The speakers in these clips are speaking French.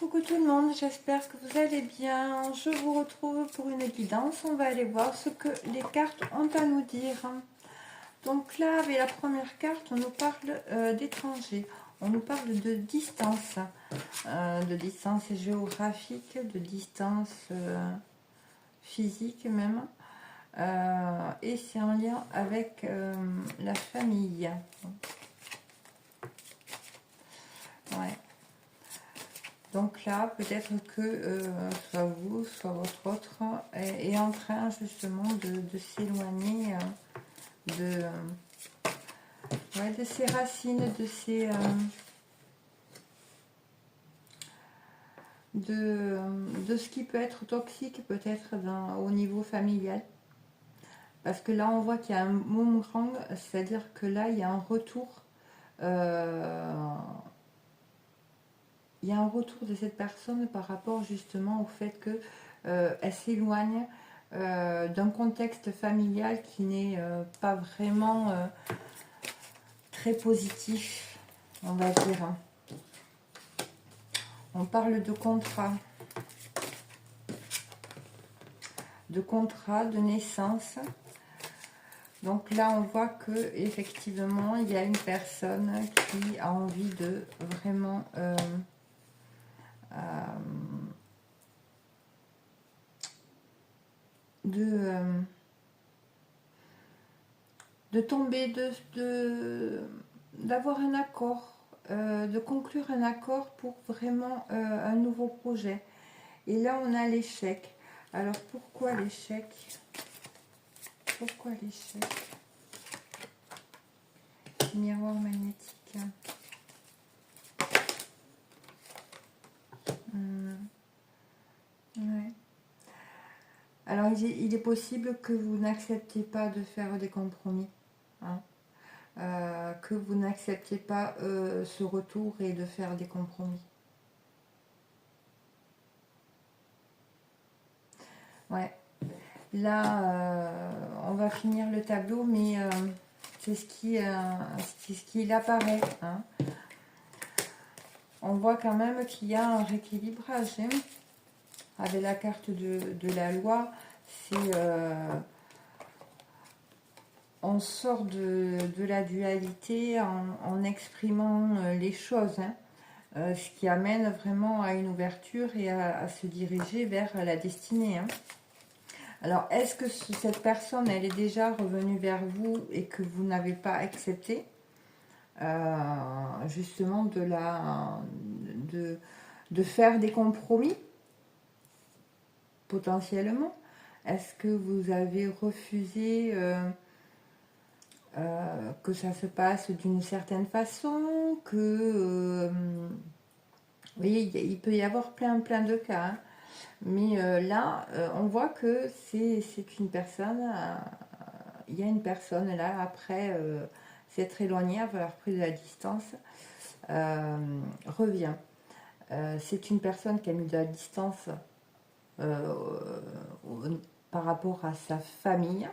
Coucou tout le monde, j'espère que vous allez bien. Je vous retrouve pour une guidance. On va aller voir ce que les cartes ont à nous dire. Donc là, avec la première carte, on nous parle d'étrangers. On nous parle de distance géographique, de distance physique même. Et c'est en lien avec la famille. Ouais. Donc là, peut-être que soit vous, soit votre autre est en train justement de s'éloigner de ses racines, de ce qui peut être toxique peut-être au niveau familial. Parce que là, on voit qu'il y a un boomerang, c'est-à-dire que là, il y a un retour. Il y a un retour de cette personne par rapport justement au fait qu'elle s'éloigne d'un contexte familial qui n'est pas vraiment très positif, on va dire. On parle de contrat, de naissance. Donc là, on voit que effectivement, il y a une personne qui a envie de vraiment de tomber, d'avoir un accord, de conclure un accord pour vraiment un nouveau projet. Et là, on a l'échec. Alors, pourquoi l'échec? Pourquoi l'échec? Miroir magnétique. Ouais. Alors, il est possible que vous n'acceptez pas de faire des compromis. Hein. Que vous n'acceptez pas ce retour et de faire des compromis. Ouais. Là, on va finir le tableau, mais c'est ce qui apparaît. Hein. On voit quand même qu'il y a un rééquilibrage. Hein. Avec la carte de la loi, c'est on sort de la dualité en exprimant les choses. Hein. Ce qui amène vraiment à une ouverture et à se diriger vers la destinée. Hein. Alors, est-ce que cette personne, elle est déjà revenue vers vous et que vous n'avez pas accepté justement de faire des compromis potentiellement? Est-ce que vous avez refusé que ça se passe d'une certaine façon, que vous voyez, il peut y avoir plein de cas, hein. Mais là, on voit que c'est une personne, il y a une personne là, après s'être éloignée, avoir pris de la distance, revient. C'est une personne qui a mis de la distance par rapport à sa famille,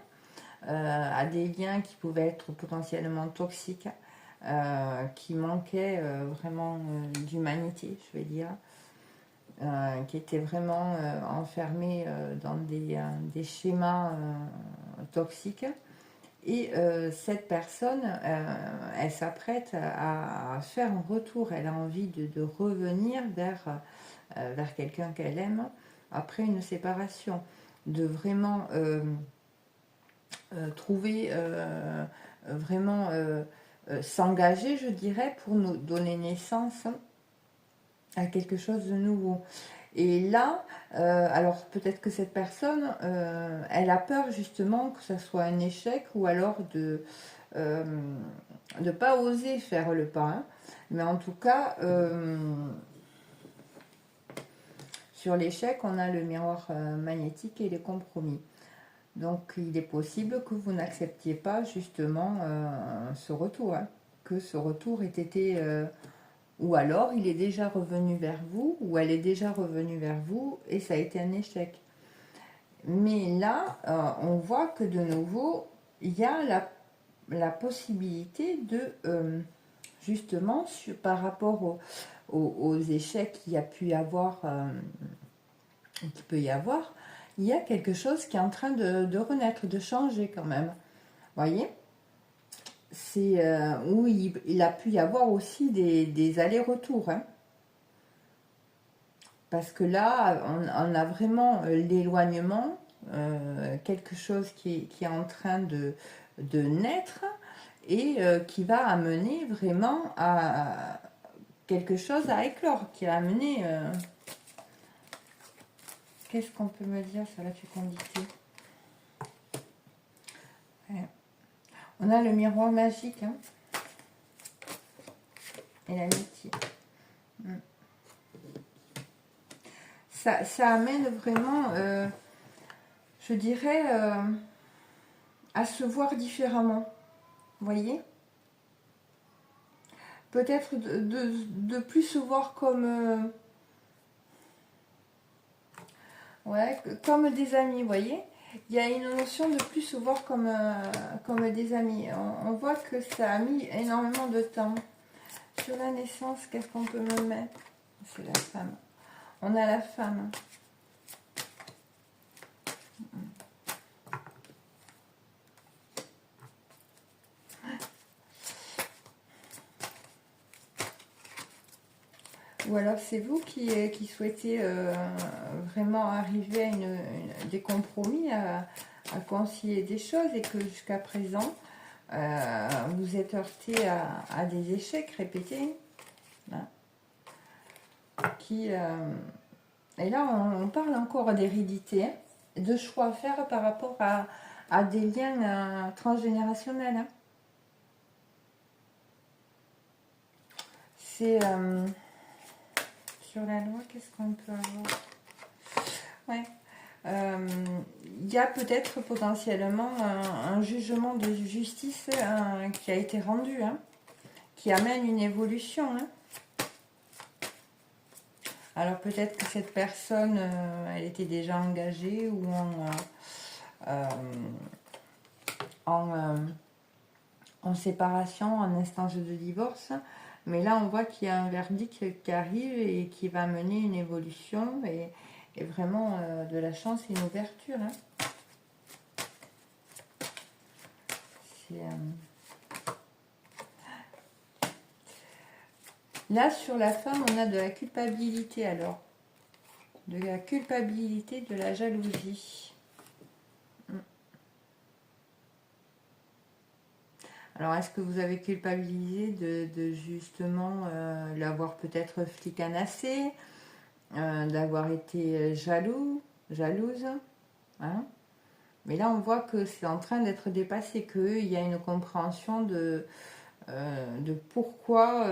à des liens qui pouvaient être potentiellement toxiques, qui manquaient vraiment d'humanité, je vais dire. Qui était vraiment enfermé dans des schémas toxiques. Et cette personne, elle s'apprête à faire un retour. Elle a envie de revenir vers quelqu'un qu'elle aime après une séparation. De vraiment trouver, vraiment s'engager, je dirais, pour nous donner naissance à quelque chose de nouveau. Et là, alors peut-être que cette personne, elle a peur justement que ça soit un échec ou alors de pas oser faire le pas. Hein. Mais en tout cas, sur l'échec, on a le miroir magnétique et les compromis. Donc il est possible que vous n'acceptiez pas justement ce retour, hein, que ce retour ait été... ou alors, il est déjà revenu vers vous, ou elle est déjà revenue vers vous, et ça a été un échec. Mais là, on voit que de nouveau, il y a la possibilité de, justement, par rapport aux échecs qu'il y a pu y avoir, qu'il peut y avoir, il y a quelque chose qui est en train de renaître, de changer quand même. Voyez, c'est où il a pu y avoir aussi des allers-retours. Hein. Parce que là, on a vraiment l'éloignement, quelque chose qui est en train de naître et qui va amener vraiment à quelque chose à éclore, qui va amener... Qu'est-ce qu'on peut me dire sur la fécondité? Ouais. On a le miroir magique hein, et l'amitié. Ça amène vraiment, je dirais, à se voir différemment. Vous voyez? Peut-être de plus se voir comme, ouais, comme des amis, vous voyez? Il y a une notion de plus se voir comme des amis. On voit que ça a mis énormément de temps. Sur la naissance, qu'est-ce qu'on peut me mettre? C'est la femme. On a la femme. Ou alors c'est vous qui souhaitez vraiment arriver à des compromis, à concilier des choses et que jusqu'à présent, vous êtes heurté à des échecs répétés. Hein, et là, on parle encore d'hérédité, hein, de choix à faire par rapport à des liens transgénérationnels. Hein. C'est... sur la loi, qu'est-ce qu'on peut avoir? Ouais. Il y a peut-être potentiellement un jugement de justice qui a été rendu, hein, qui amène une évolution. Hein. Alors peut-être que cette personne, elle était déjà engagée ou en séparation, en instance de divorce. Mais là, on voit qu'il y a un verdict qui arrive et qui va mener une évolution et vraiment de la chance et une ouverture. Hein. Là, sur la femme, on a de la culpabilité alors. De la culpabilité, de la jalousie. Alors, est-ce que vous avez culpabilisé de justement l'avoir peut-être flicanassé, d'avoir été jalouse hein. Mais là, on voit que c'est en train d'être dépassé, qu'il y a une compréhension de pourquoi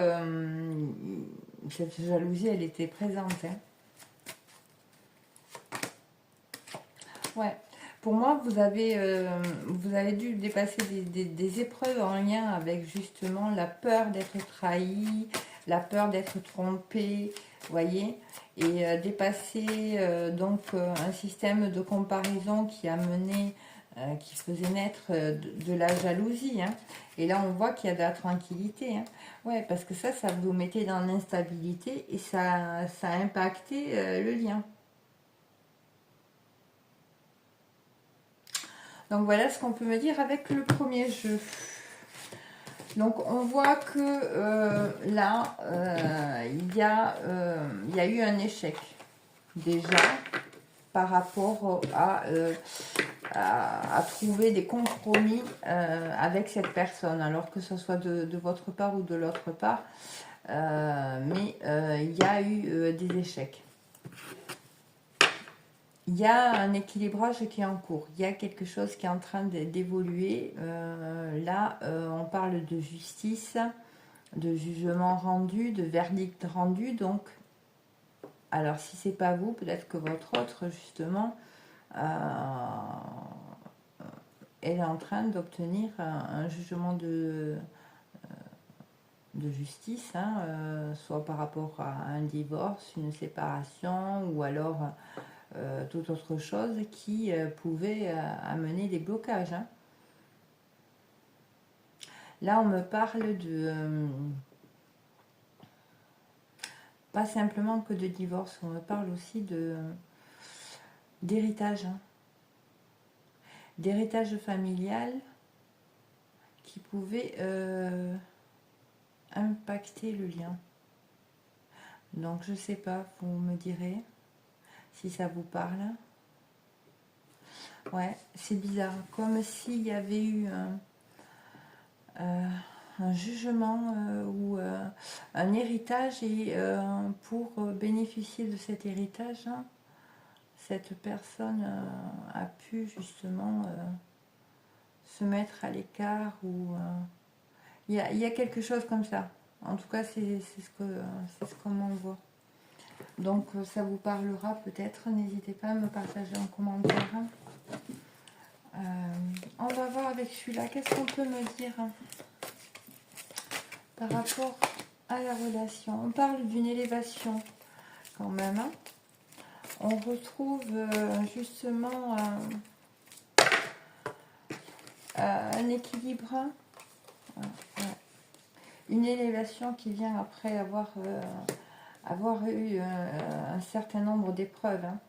cette jalousie, elle était présente. Hein. Ouais. Pour moi, vous avez dû dépasser des épreuves en lien avec justement la peur d'être trahi, la peur d'être trompé, voyez, et dépasser donc un système de comparaison qui a mené, qui faisait naître de la jalousie. Hein. Et là, on voit qu'il y a de la tranquillité. Hein. Ouais, parce que ça vous mettait dans l'instabilité et ça a impacté le lien. Donc voilà ce qu'on peut me dire avec le premier jeu. Donc on voit que là, il y a eu un échec déjà par rapport à trouver des compromis avec cette personne, alors que ce soit de votre part ou de l'autre part. Mais il y a eu des échecs. Il y a un équilibrage qui est en cours. Il y a quelque chose qui est en train d'évoluer. Là, on parle de justice, de jugement rendu, de verdict rendu. Donc, alors si c'est pas vous, peut-être que votre autre, justement, elle est en train d'obtenir un jugement de justice, hein, soit par rapport à un divorce, une séparation, ou alors... toute autre chose qui pouvait amener des blocages. Hein. Là, on me parle pas simplement que de divorce, on me parle aussi d'héritage, hein. D'héritage familial qui pouvait impacter le lien. Donc je sais pas, vous me direz si ça vous parle. Ouais, c'est bizarre, comme s'il y avait eu un jugement ou un héritage et pour bénéficier de cet héritage, hein, cette personne a pu justement se mettre à l'écart ou il y a quelque chose comme ça. En tout cas, c'est ce qu'on m'envoie. Donc, ça vous parlera peut-être. N'hésitez pas à me partager en commentaire. On va voir avec celui-là. Qu'est-ce qu'on peut me dire par rapport à la relation? On parle d'une élévation quand même. On retrouve justement un équilibre. Une élévation qui vient après avoir eu un certain nombre d'épreuves, hein,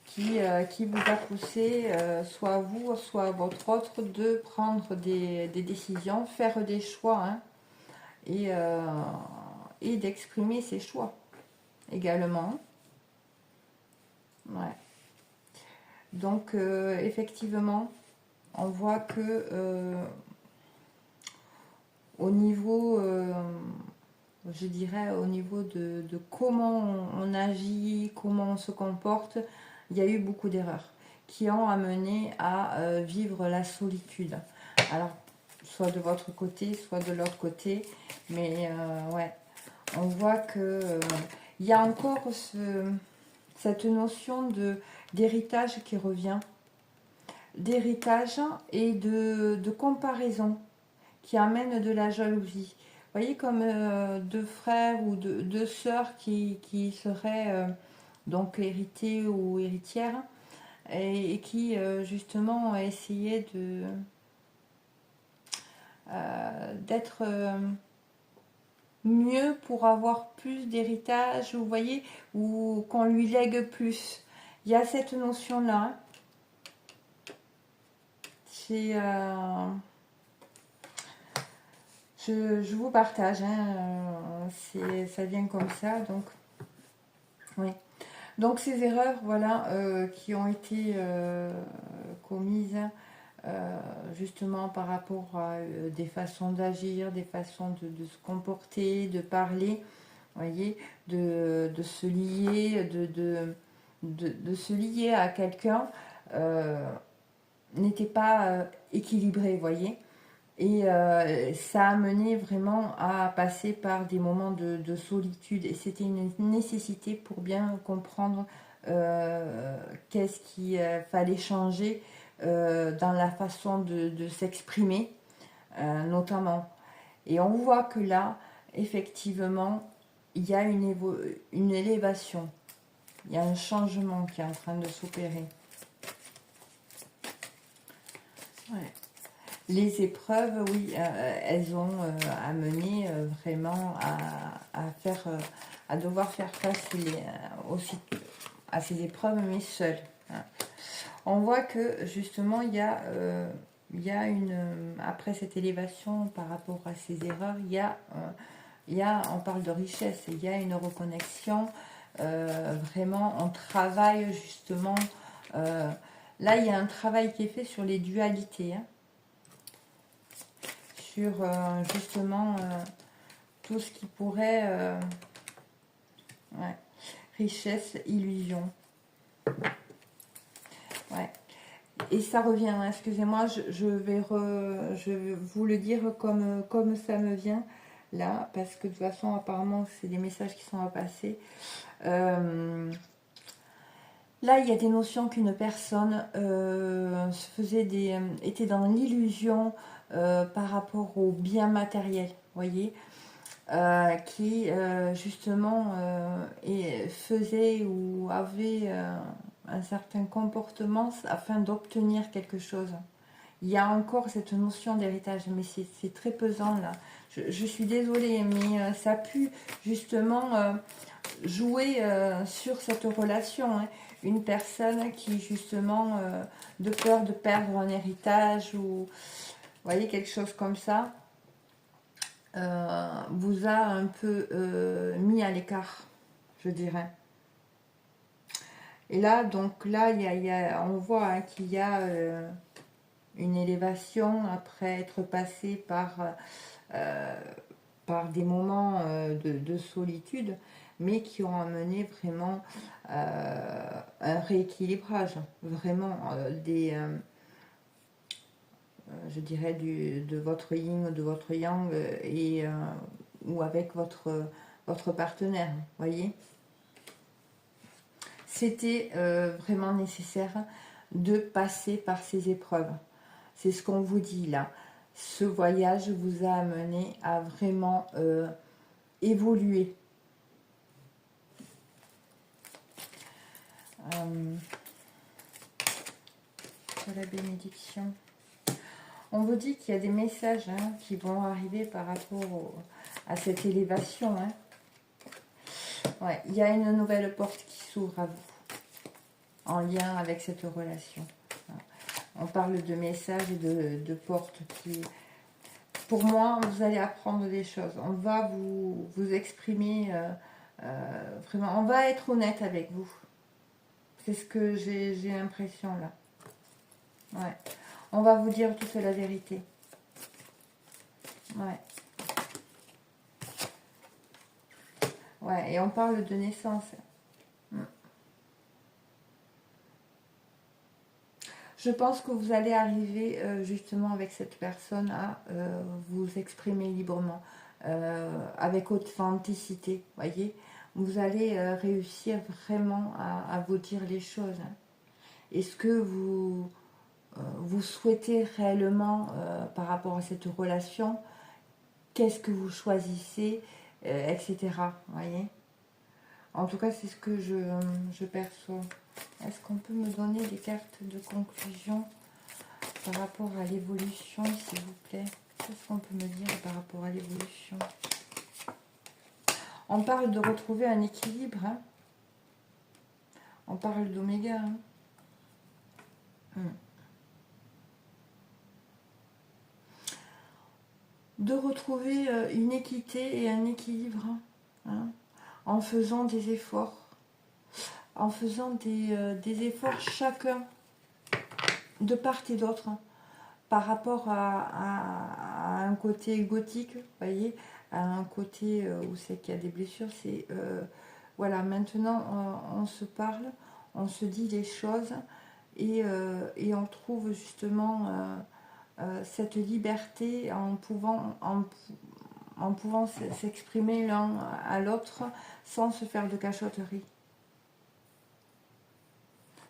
qui vous a poussé, soit à vous, soit à votre autre, de prendre des décisions, faire des choix, hein, et d'exprimer ses choix également. Ouais. Donc, effectivement, on voit que au niveau, je dirais, au niveau de comment on agit, comment on se comporte, il y a eu beaucoup d'erreurs qui ont amené à vivre la solitude. Alors, soit de votre côté, soit de l'autre côté, mais ouais, on voit que il y a encore cette notion d'héritage qui revient, d'héritage et de comparaison qui amène de la jalousie. Vous voyez, comme deux frères ou deux sœurs qui seraient donc hérités ou héritières et qui justement essayaient d'être mieux pour avoir plus d'héritage, vous voyez, ou qu'on lui lègue plus. Il y a cette notion-là. C'est... je vous partage, hein, ça vient comme ça, donc oui. Donc ces erreurs, voilà, qui ont été commises justement par rapport à des façons d'agir, des façons de se comporter, de parler, voyez, de se lier, de se lier à quelqu'un, n'était pas équilibré, voyez. Et ça a mené vraiment à passer par des moments de solitude. Et c'était une nécessité pour bien comprendre qu'est-ce qu'il fallait changer dans la façon de s'exprimer, notamment. Et on voit que là, effectivement, il y a une élévation. Il y a un changement qui est en train de s'opérer. Ouais. Les épreuves, oui, elles ont amené vraiment à devoir faire face aussi à ces épreuves, mais seules. Hein. On voit que justement, il y a après cette élévation par rapport à ces erreurs, on parle de richesse, il y a une reconnexion, vraiment, on travaille justement, là, il y a un travail qui est fait sur les dualités, hein. Sur justement tout ce qui pourrait ouais, richesse, illusion. Ouais. Et ça revient, hein, excusez-moi, je vais vous le dire comme ça me vient là, parce que de toute façon apparemment c'est des messages qui sont à passer. Là, il y a des notions qu'une personne était dans l'illusion par rapport aux biens matériels, voyez, qui justement faisait ou avait un certain comportement afin d'obtenir quelque chose. il y a encore cette notion d'héritage, mais c'est très pesant là. Je suis désolée, mais ça a pu justement jouer sur cette relation. Hein. Une personne qui justement, de peur de perdre un héritage ou, vous voyez, quelque chose comme ça, vous a un peu mis à l'écart, je dirais. Et là, donc là, on voit hein, qu'il y a une élévation après être passé par des moments de solitude, mais qui ont amené vraiment un rééquilibrage, vraiment je dirais, de votre yin ou de votre yang ou avec votre partenaire, voyez. C'était vraiment nécessaire de passer par ces épreuves. C'est ce qu'on vous dit là. Ce voyage vous a amené à vraiment évoluer. Sur la bénédiction. On vous dit qu'il y a des messages hein, qui vont arriver par rapport à cette élévation. Hein. Ouais, il y a une nouvelle porte qui s'ouvre à vous, en lien avec cette relation. On parle de messages et de portes qui... Pour moi, vous allez apprendre des choses. On va vous exprimer vraiment. On va être honnête avec vous. C'est ce que j'ai l'impression là. Ouais. On va vous dire toute la vérité. Ouais. Ouais, et on parle de naissance. Je pense que vous allez arriver justement avec cette personne à vous exprimer librement, avec authenticité, voyez. Vous allez réussir vraiment à vous dire les choses. Hein. Est-ce que vous souhaitez réellement par rapport à cette relation, qu'est-ce que vous choisissez, etc. Voyez. En tout cas, c'est ce que je perçois. Est-ce qu'on peut me donner des cartes de conclusion par rapport à l'évolution, s'il vous plaît? Qu'est-ce qu'on peut me dire par rapport à l'évolution? On parle de retrouver un équilibre. Hein. On parle d'oméga. Hein. De retrouver une équité et un équilibre. Hein, en faisant des efforts. En faisant des efforts chacun, de part et d'autre. Hein, par rapport à un côté égotique, vous voyez, à un côté où c'est qu'il y a des blessures, c'est voilà, maintenant on se parle, on se dit les choses et on trouve justement cette liberté en pouvant s'exprimer l'un à l'autre sans se faire de cachotterie.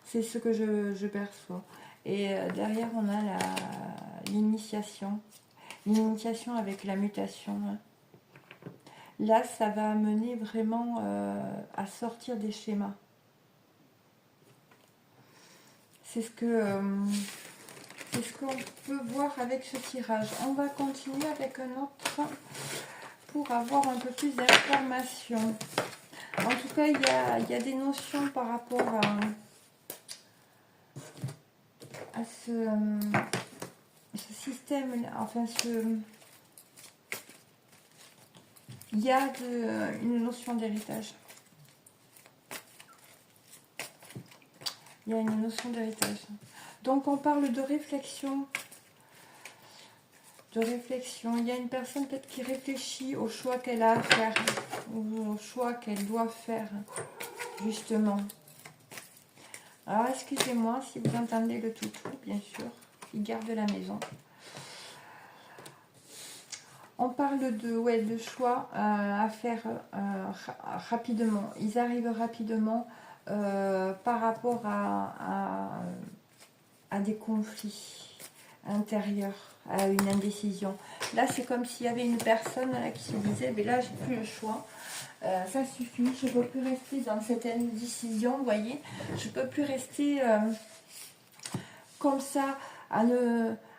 C'est ce que je perçois. Et derrière, on a l'initiation. L'initiation avec la mutation. Là, ça va amener vraiment à sortir des schémas. C'est ce qu'on peut voir avec ce tirage. On va continuer avec un autre pour avoir un peu plus d'informations. En tout cas, il y a des notions par rapport à ce système, enfin il y a une notion d'héritage. Il y a une notion d'héritage. Donc on parle de réflexion. Il y a une personne peut-être qui réfléchit au choix qu'elle a à faire, ou au choix qu'elle doit faire, justement. Alors excusez-moi si vous entendez le toutou, bien sûr. Il garde la maison. On parle de choix à faire rapidement. Ils arrivent rapidement par rapport à des conflits intérieurs, à une indécision. Là, c'est comme s'il y avait une personne là, qui se disait, mais là, j'ai plus le choix. Ça suffit, je ne peux plus rester dans cette indécision, vous voyez. Je ne peux plus rester comme ça,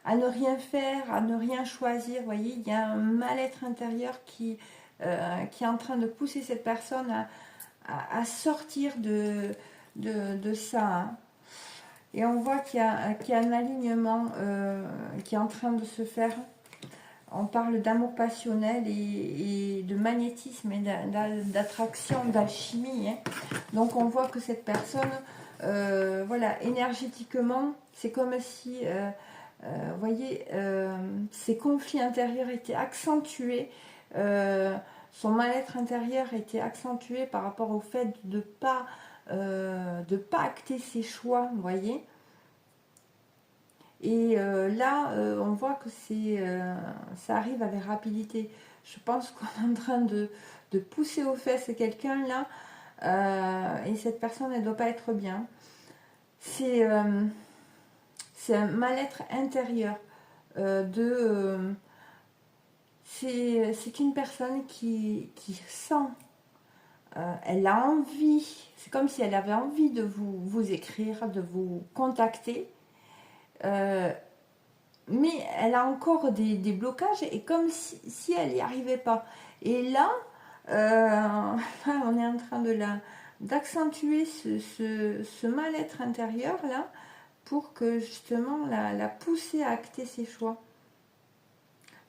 à ne rien faire, à ne rien choisir. Vous voyez, il y a un mal-être intérieur qui est en train de pousser cette personne à sortir de ça. Hein. Et on voit qu'il y a un alignement qui est en train de se faire. On parle d'amour passionnel et de magnétisme et d'attraction, d'alchimie. Hein. Donc on voit que cette personne, voilà, énergétiquement, c'est comme si, vous voyez, ses conflits intérieurs étaient accentués. Son mal-être intérieur était accentué par rapport au fait de ne pas acter ses choix, vous voyez. Et là, on voit que ça arrive avec rapidité. Je pense qu'on est en train de pousser aux fesses quelqu'un là, et cette personne, elle ne doit pas être bien. C'est un mal-être intérieur. C'est une personne qui sent, elle a envie, c'est comme si elle avait envie de vous écrire, de vous contacter. Mais elle a encore des blocages et comme si elle n'y arrivait pas. Et là, on est en train d'accentuer ce mal-être intérieur là pour que justement la pousser à acter ses choix.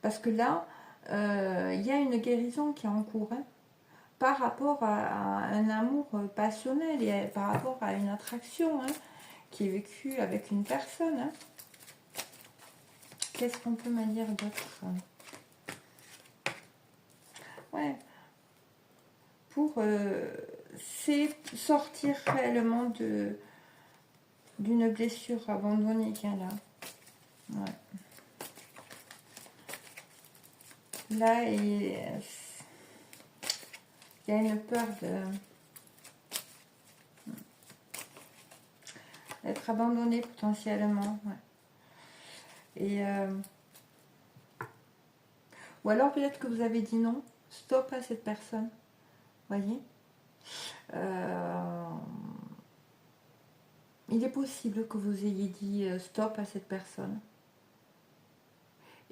Parce que là, il y a une guérison qui est en cours hein, par rapport à un amour passionnel et par rapport à une attraction hein, qui est vécue avec une personne. Hein. Qu'est-ce qu'on peut me dire d'autre? Ouais. Pour sortir réellement d'une blessure abandonnée qu'il y a là. Ouais. Là, il y a une peur d'être abandonné potentiellement. Ouais. Et ou alors peut-être que vous avez dit non, stop à cette personne. Voyez, il est possible que vous ayez dit stop à cette personne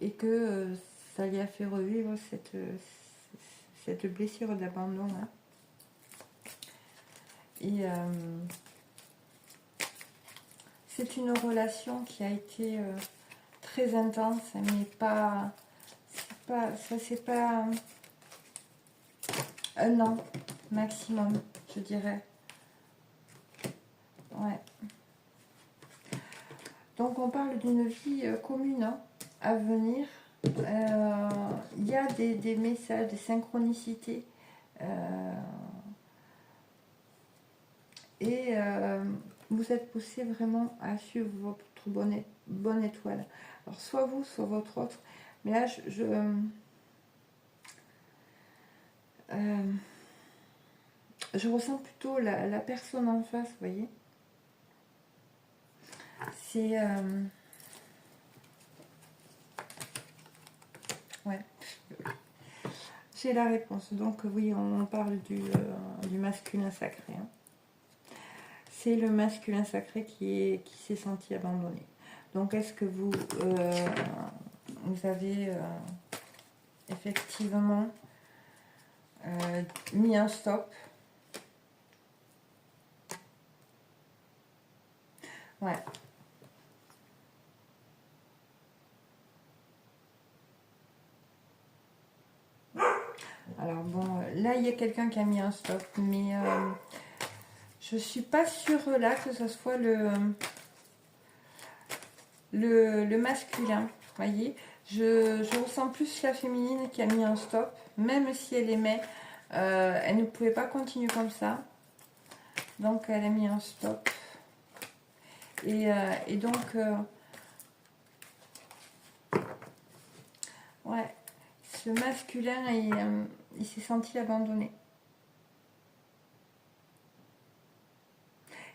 et que ça lui a fait revivre cette blessure d'abandon. Hein. Et c'est une relation qui a été très intense, mais c'est pas un an maximum, je dirais. Ouais. Donc on parle d'une vie commune hein, à venir. Il y a des messages, des synchronicités. Et vous êtes poussé vraiment à suivre votre bonne étoile. Alors soit vous, soit votre autre. Mais là, je ressens plutôt la personne en face, vous voyez. C'est... ouais. J'ai la réponse. Donc oui, on parle du masculin sacré. Hein. C'est le masculin sacré qui s'est senti abandonné. Donc est-ce que vous avez effectivement mis un stop? Ouais. Alors bon, là il y a quelqu'un qui a mis un stop, mais je suis pas sûre là que ce soit le masculin. Vous voyez, je ressens plus la féminine qui a mis un stop, même si elle aimait, elle ne pouvait pas continuer comme ça. Donc elle a mis un stop. Et donc, ouais, ce masculin, il s'est senti abandonné.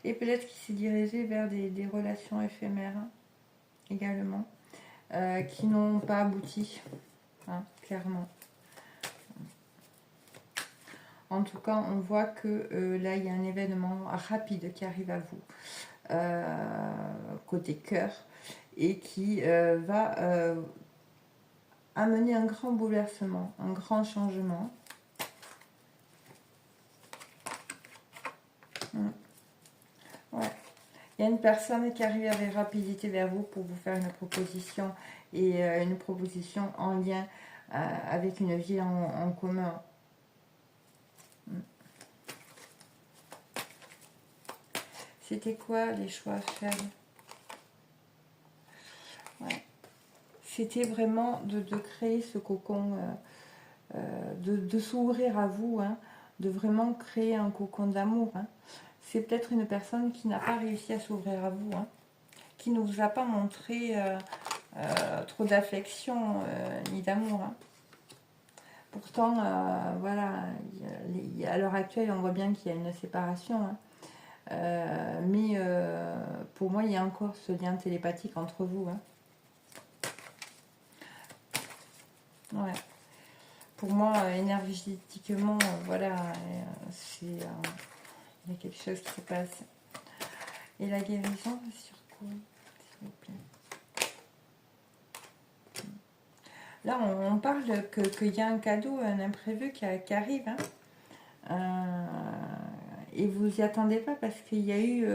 Et peut-être qu'il s'est dirigé vers des relations éphémères hein, également, qui n'ont pas abouti, hein, clairement. En tout cas, on voit que là, il y a un événement rapide qui arrive à vous, côté cœur. et qui va amener un grand bouleversement, un grand changement. Ouais. Il y a une personne qui arrive avec rapidité vers vous pour vous faire une proposition, et une proposition en lien avec une vie en commun. C'était quoi les choix faibles? Ouais. C'était vraiment de créer ce cocon, de s'ouvrir à vous, hein, de vraiment créer un cocon d'amour. Hein. C'est peut-être une personne qui n'a pas réussi à s'ouvrir à vous, hein, qui ne vous a pas montré trop d'affection ni d'amour. Hein. Pourtant, voilà, à l'heure actuelle, on voit bien qu'il y a une séparation. Hein. Mais pour moi, il y a encore ce lien télépathique entre vous. Hein. Ouais. Pour moi, énergétiquement, voilà, il y a quelque chose qui se passe. Et la guérison, sur quoi, s'il vous plaît? Là, on parle qu'il y a un cadeau, un imprévu qui arrive. Hein. Et vous n'y attendez pas parce qu'il y a eu...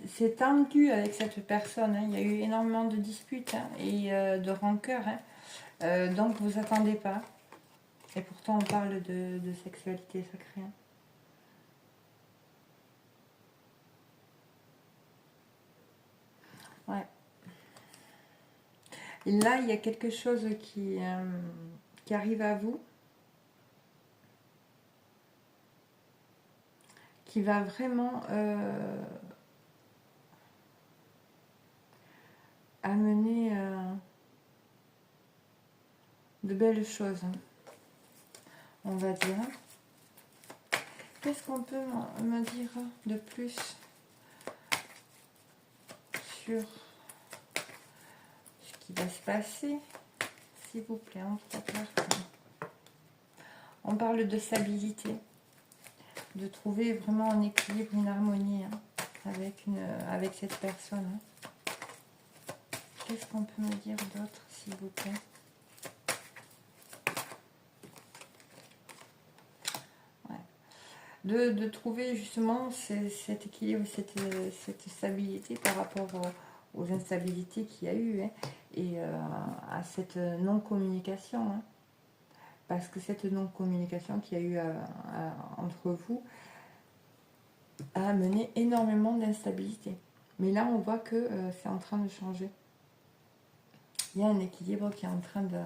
c'est tendu avec cette personne. Hein. Il y a eu énormément de disputes, hein, et de rancœur. Hein. Donc, vous attendez pas. Et pourtant, on parle de sexualité sacrée. Hein. Ouais. Et là, il y a quelque chose qui arrive à vous, qui va vraiment amener de belles choses, hein, on va dire. Qu'est-ce qu'on peut me dire de plus sur ce qui va se passer, s'il vous plaît, en 3 cartes. On parle de stabilité, de trouver vraiment un équilibre, une harmonie, hein, avec cette personne. Hein. Qu'est-ce qu'on peut me dire d'autre, s'il vous plaît? De trouver justement cet équilibre, cette stabilité par rapport aux instabilités qu'il y a eu, hein, et à cette non-communication. Hein, parce que cette non-communication qu'il y a eu entre vous a amené énormément d'instabilité. Mais là, on voit que c'est en train de changer. Il y a un équilibre qui est en train de...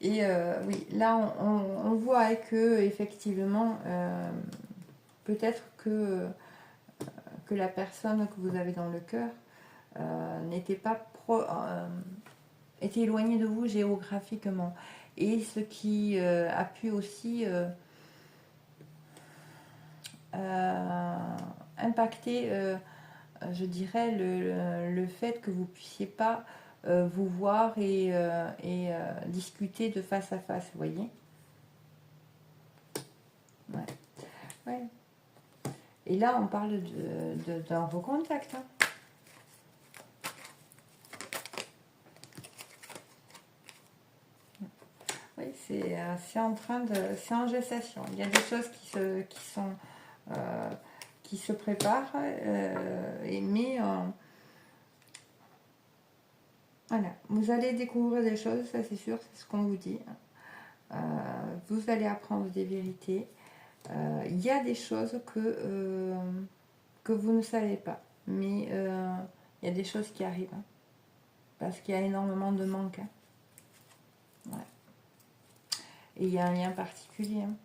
Et oui, là, on voit que effectivement, peut-être que la personne que vous avez dans le cœur n'était pas était éloignée de vous géographiquement. Et ce qui a pu aussi impacter, je dirais, le fait que vous ne puissiez pas vous voir et discuter de face à face, vous voyez. Ouais. Ouais. Et là, on parle d'un recontact. Hein. Oui, c'est en train de... C'est en gestation. Il y a des choses qui se préparent, mais... voilà, vous allez découvrir des choses, ça c'est sûr, c'est ce qu'on vous dit. Vous allez apprendre des vérités. Il y a des choses que vous ne savez pas, mais il y a des choses qui arrivent, hein, parce qu'il y a énormément de manque. Hein. Ouais. Et il y a un lien particulier. Hein.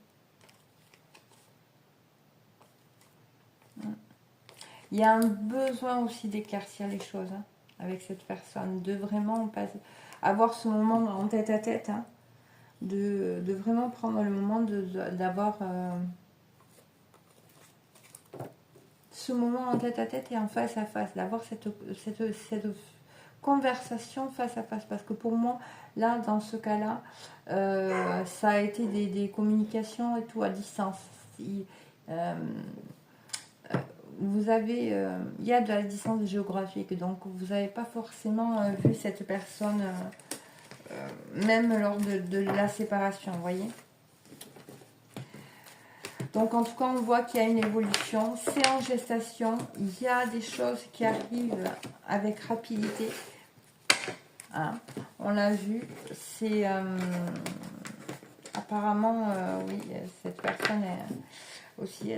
Il y a un besoin aussi d'éclaircir les choses, hein, avec cette personne, de vraiment avoir ce moment en tête à tête, hein, de vraiment prendre le moment d'avoir ce moment en tête à tête et en face à face, d'avoir cette conversation face à face, parce que pour moi, là, dans ce cas-là, ça a été des communications et tout à distance. vous avez, il y a de la distance géographique, donc vous n'avez pas forcément vu cette personne, même lors de la séparation, vous voyez. Donc en tout cas, on voit qu'il y a une évolution, c'est en gestation, il y a des choses qui arrivent avec rapidité. Hein, on l'a vu, c'est apparemment, oui, cette personne est aussi,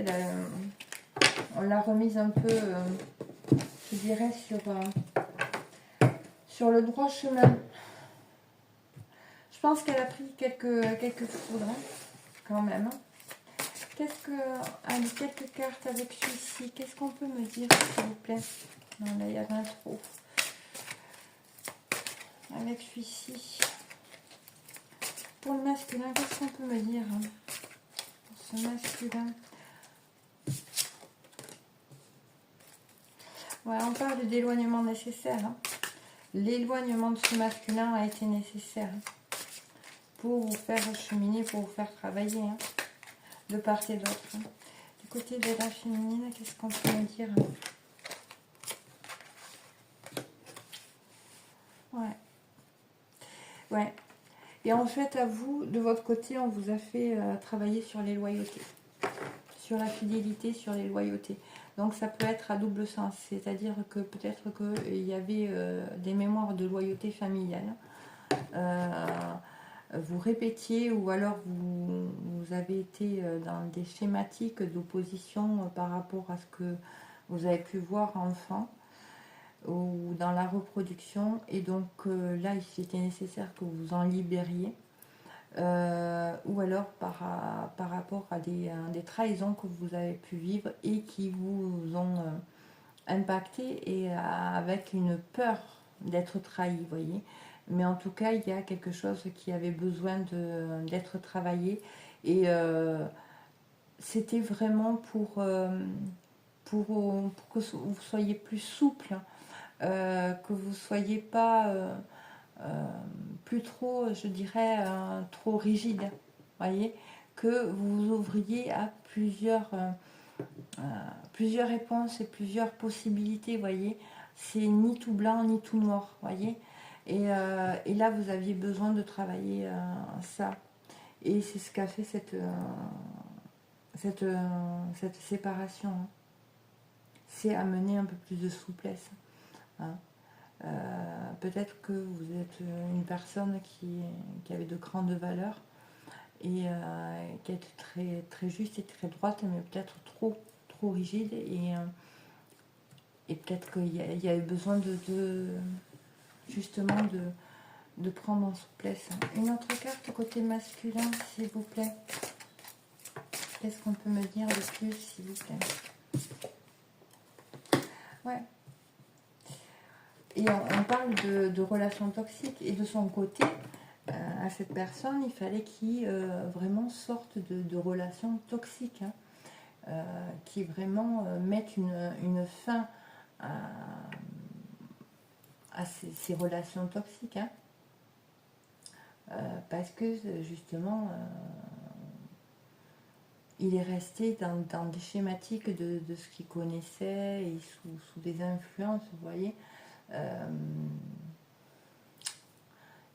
on l'a remise un peu, je dirais, sur le droit chemin. Je pense qu'elle a pris quelques foudres, hein, quand même. Qu'est-ce que... Allez, quelques cartes avec celui-ci. Qu'est-ce qu'on peut me dire, s'il vous plaît? Non, là, il y a rien trop. Avec celui-ci. Pour le masculin, qu'est-ce qu'on peut me dire, hein, pour ce masculin? Voilà, on parle d'éloignement nécessaire. Hein. L'éloignement de ce masculin a été nécessaire, hein, pour vous faire cheminer, pour vous faire travailler, hein, de part et d'autre. Hein. Du côté de la féminine, qu'est-ce qu'on peut me dire? Ouais. Ouais. Et en fait, à vous, de votre côté, on vous a fait travailler sur les loyautés, sur la fidélité, sur les loyautés. Donc ça peut être à double sens, c'est-à-dire que peut-être qu'il y avait des mémoires de loyauté familiale. Vous répétiez, ou alors vous avez été dans des schématiques d'opposition par rapport à ce que vous avez pu voir enfant, ou dans la reproduction, et donc là il était nécessaire que vous en libériez, ou alors par rapport à des trahisons que vous avez pu vivre et qui vous ont impacté, et avec une peur d'être trahi, vous voyez. Mais en tout cas, il y a quelque chose qui avait besoin d'être travaillé, et c'était vraiment pour que vous soyez plus souple, que vous soyez pas plus trop, je dirais, trop rigide, voyez, que vous vous ouvriez à plusieurs réponses et plusieurs possibilités, voyez. C'est ni tout blanc ni tout noir, voyez. Et là, vous aviez besoin de travailler ça. Et c'est ce qu'a fait cette séparation. Hein. C'est amener un peu plus de souplesse. Hein. Peut-être que vous êtes une personne qui avait de grandes valeurs et qui était très, très juste et très droite, mais peut-être trop rigide. Et peut-être qu'il y avait besoin justement de prendre en souplesse. Une autre carte côté masculin, s'il vous plaît. Qu'est-ce qu'on peut me dire de plus, s'il vous plaît? Ouais. Et on parle de relations toxiques, et de son côté, à cette personne, il fallait qu'il vraiment sorte de relations toxiques, hein, qui vraiment mettent une fin à ces relations toxiques, hein, parce que justement il est resté dans des schématiques de ce qu'il connaissait, et sous des influences, vous voyez.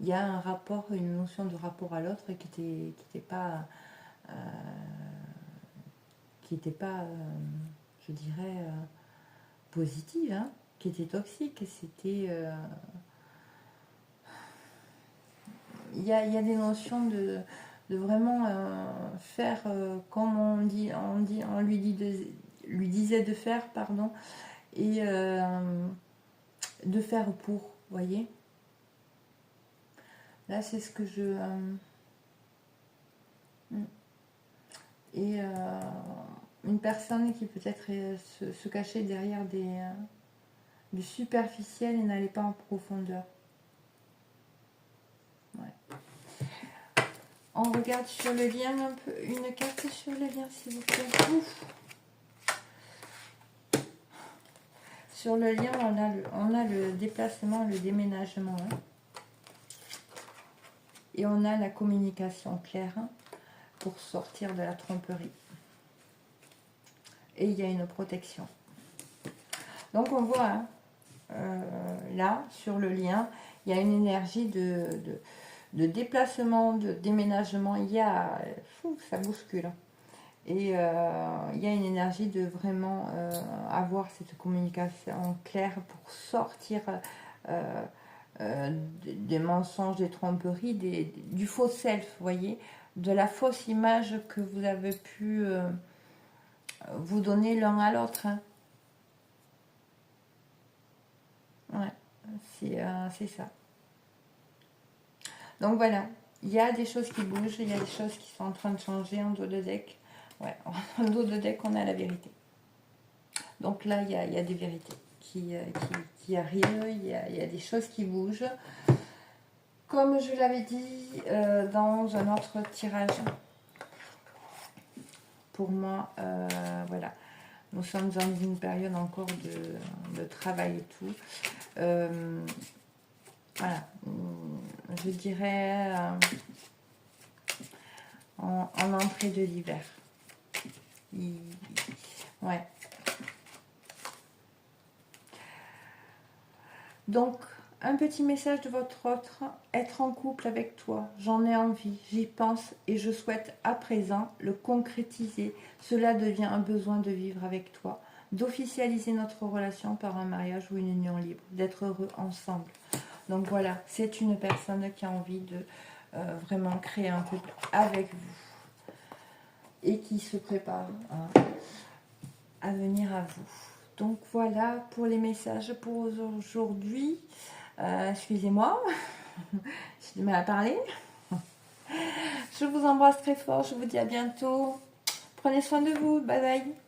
Il y a un rapport, une notion de rapport à l'autre qui n'était pas, je dirais, positive, hein, qui était toxique. C'était, il y a des notions de vraiment faire comme on lui disait de faire, pardon, et de faire pour, voyez. Là, c'est ce que je... et une personne qui peut-être se cachait derrière du superficiel et n'allait pas en profondeur. Ouais. On regarde sur le lien un peu, une carte sur le lien, s'il vous plaît. Ouf. Sur le lien, on a le déplacement, le déménagement, hein. Et on a la communication claire, hein, pour sortir de la tromperie. et il y a une protection. Donc on voit hein, là sur le lien, il y a une énergie de déplacement, de déménagement. Il y a, ça bouscule. Et il y a une énergie de vraiment avoir cette communication claire pour sortir des mensonges, des tromperies, du faux self, vous voyez, de la fausse image que vous avez pu vous donner l'un à l'autre. Hein. Ouais, c'est ça. Donc voilà, il y a des choses qui bougent, il y a des choses qui sont en train de changer en dos de deck. Ouais, en dos de deck, on a la vérité. Donc là, il y a des vérités qui arrivent, il y a des choses qui bougent. Comme je l'avais dit dans un autre tirage, pour moi, voilà, nous sommes dans une période encore de travail et tout. Voilà, je dirais en entrée de l'hiver. Ouais. Donc, un petit message de votre autre, être en couple avec toi, j'en ai envie, j'y pense et je souhaite à présent le concrétiser. Cela devient un besoin de vivre avec toi, d'officialiser notre relation par un mariage ou une union libre, d'être heureux ensemble. Donc voilà, c'est une personne qui a envie de vraiment créer un couple avec vous et qui se prépare à venir à vous. Donc voilà pour les messages pour aujourd'hui. Excusez-moi, j'ai du mal à parler. Je vous embrasse très fort, je vous dis à bientôt. Prenez soin de vous, bye bye.